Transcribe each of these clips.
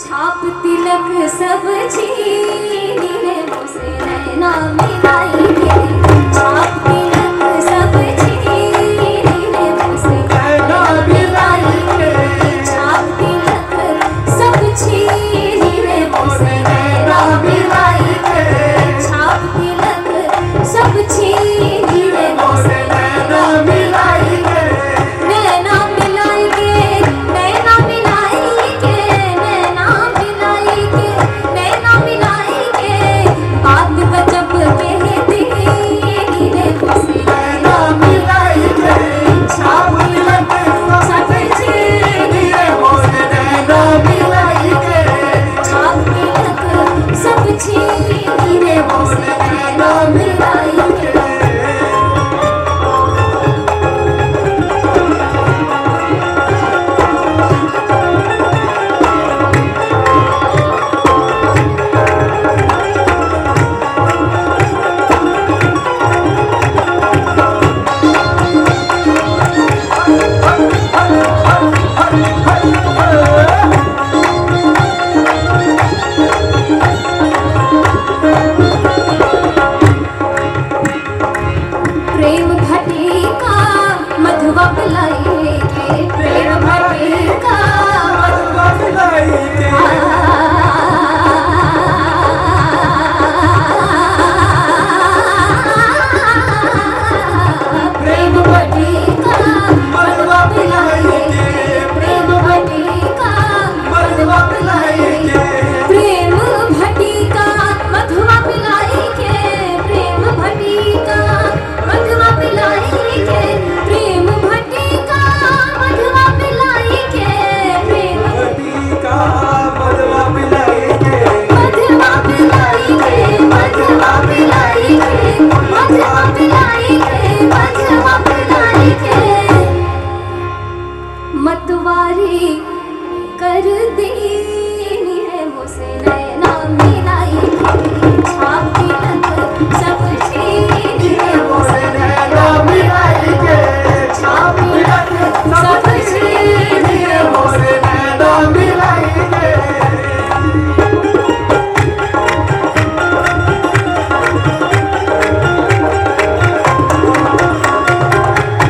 छाप तिलक सब छीनी है मुझसे नैना मिलाई के। छाप तिलक सब छीनी है मुझसे नैना मिलाई के। छाप तिलक सब छीनी है मुझसे नैना मिलाई के। छाप तिलक सब छीनी है मुझसे नैना मिलाई के। नैना मिलाई के, नैना मिलाई के, नैना मिलाई के, नैना मिलाई के। बात गजब कहती है मुझसे नैना मिलाई के। छाप तिलक सब छीनी है मुझसे नैना मिलाई के। छाप तिलक सब छीनी है मुझसे नैना मिलाई के। प्रेम भटिका मधुआ पिलाई के। प्रेम भटिका मधुआ पिलाई के। प्रेम भटिका मधुआ पिलाई के। प्रेम भटिका मधुआ पिलाई के। प्रेम भटिका मधुआ पिलाई के। प्रेम भटिका मधुआ पिलाई के। प्रेम भटिका मधुआ पिलाई के। प्रेम भटिका मधुआ पिलाई के। मधुआ पिलाई के। मधुआ पिलाई के। मधुआ पिलाई के। मधुआ पिलाई के। मतवारी कर देनी है मुझसे नैना मिलाई के। छाप तिलक सब छीनी है मुझसे नैना मिलाई के। छाप तिलक सब छीनी है मुझसे नैना मिलाई के।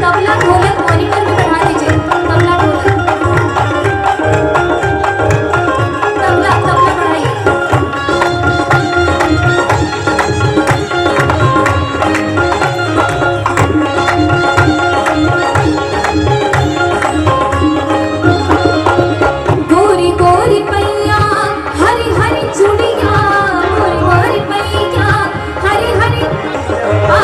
तबला ढोलक मॉनिटर में बढ़ा दीजिए। तबला ढोलक, तबला तबला बढ़ाइए। गोरी गोरी पैया हरी हरी चूड़िया। गोरी गोरी पैया हरी हरी आ,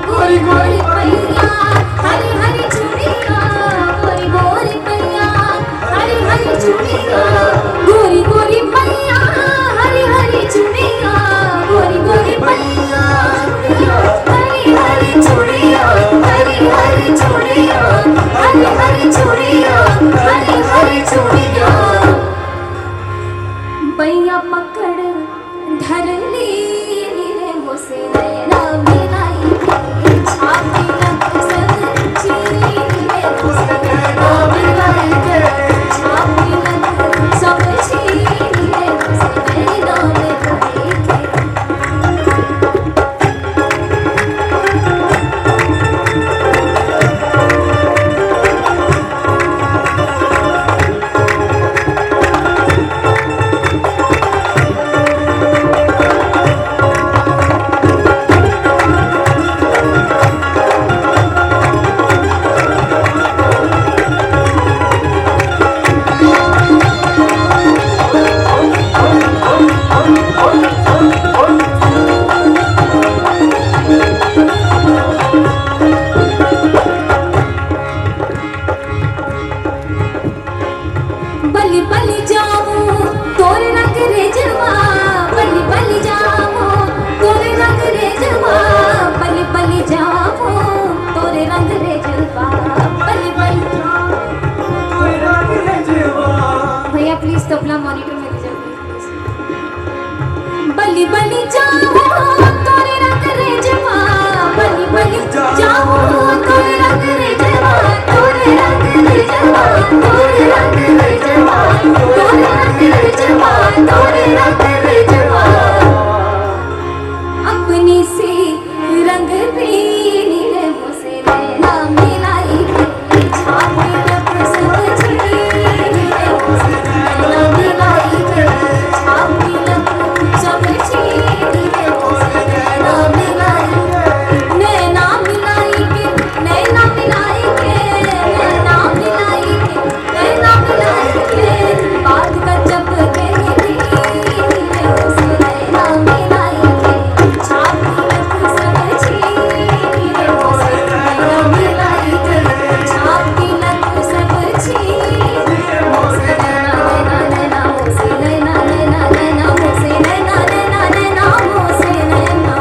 गोरी गोरी पैया हरी हरी चूड़िया। गोरी गोरी पैया हरी हरी चूड़िया। गोरी गोरी पैया हरी हरी चूड़िया। गोरी गोरी पैया हरी हरी चूड़िया। हरी हरी चूड़िया। हरी हरी चूड़िया। हरी हरी चूड़िया। पैया पकड़ धर ली है मुझसे नैना मिलाई के। छाप तिलक सब छीनी है मुझसे नैना मिलाई के। छाप तिलक सब छीनी है मुझसे नैना मिलाई के। बली बली जाओ तोरे रंग रे जवा बली बली जाओ तोरे रंग रे जवा तोरे रंग रे जवा तोरे रंग रे जवा तोरे रंग रे जवा तोरे रंग रे जवा अपनी से रंग पीनी रे मुझसे नैना मिलाई के छापी लप समझी रे मुझसे नैना मिलाई के छापी लप समझी रे मुझसे नैना मिलाई के नैना मिलाई के नैना मिलाई के नैना मिलाई के बात का जब कहती रे मुझसे नैना मिलाई के छापी लप समझी रे मुझसे नैना मिलाई के छापी लप समझी रे मुझसे नैना नैना नैना मुझसे नैना नैना नैना मुझसे नैना नैना नैना मुझसे नैना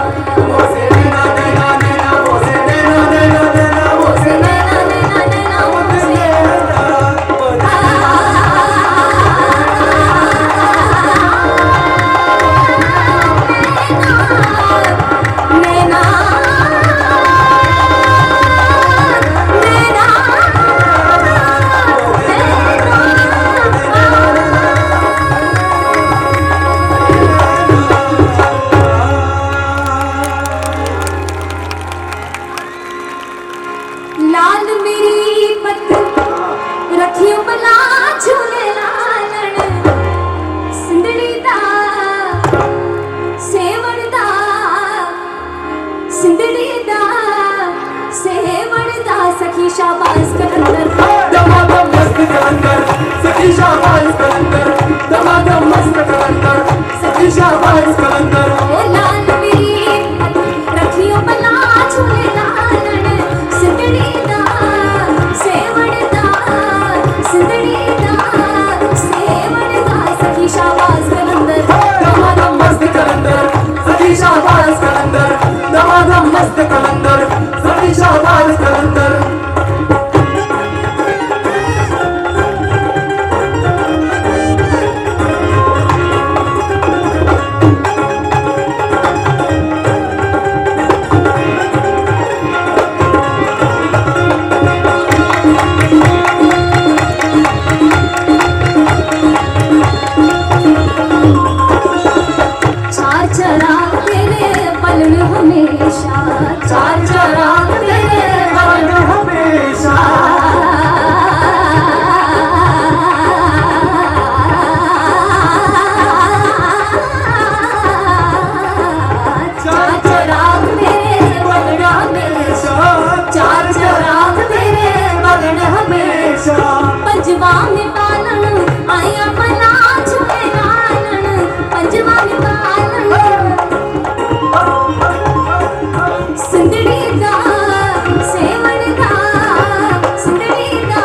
मुझसे नैना नैना नैना मुझसे नैना नैना नैना मुझसे नैना नैना नैना मुझसे नैना लाल मेरी पत रखियो बला झूले लालण सिंधड़ी दा सेवण दा सिंधड़ी दा सेवण दा सखी शाबाश कलंदर दमादम मस्त कलंदर सखी शाबाश कलंदर दमादम मस्त कलंदर सखी शाबाश कलंदर ओ लाल मेरी पत रखियो बला झूले लालण सिंधड़ी दा सेवण दा सिंधड़ी दा सेवण दा सखी शाबाश कलंदर दमादम मस्त कलंदर सखी शाबाश कलंदर दमादम मस्त कलंदर सखी शाबाश कलंदर चार चराग तेरे पलन हमेशा चार चराग तेरे मन हमेशा चार चराग तेरे पलन हमेशा चार चराग तेरे पलन हमेशा पंजवा में पालन आया मना झूले लालन पंजवा में पालन सिंधड़ी दा सेवण दा सिंधड़ी दा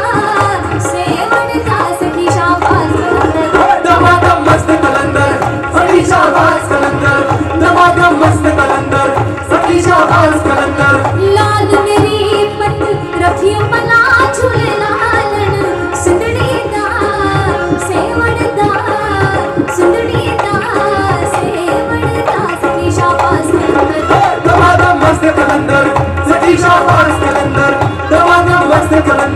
सेवण दा सखी शाबाश कलंदर दमादम मस्त कलंदर सखी शाबाश कलंदर दमादम मस्त कलंदर सखी शाबाश कलंदर लाल मेरी पत रखियो बला झूले लालन सिंधड़ी दा सेवण दा सिंधड़ी दा सेवण दा सखी शाबाश कलंदर दमादम मस्त कलंदर सखी शाबाश कलंदर दमादम मस्त कलंदर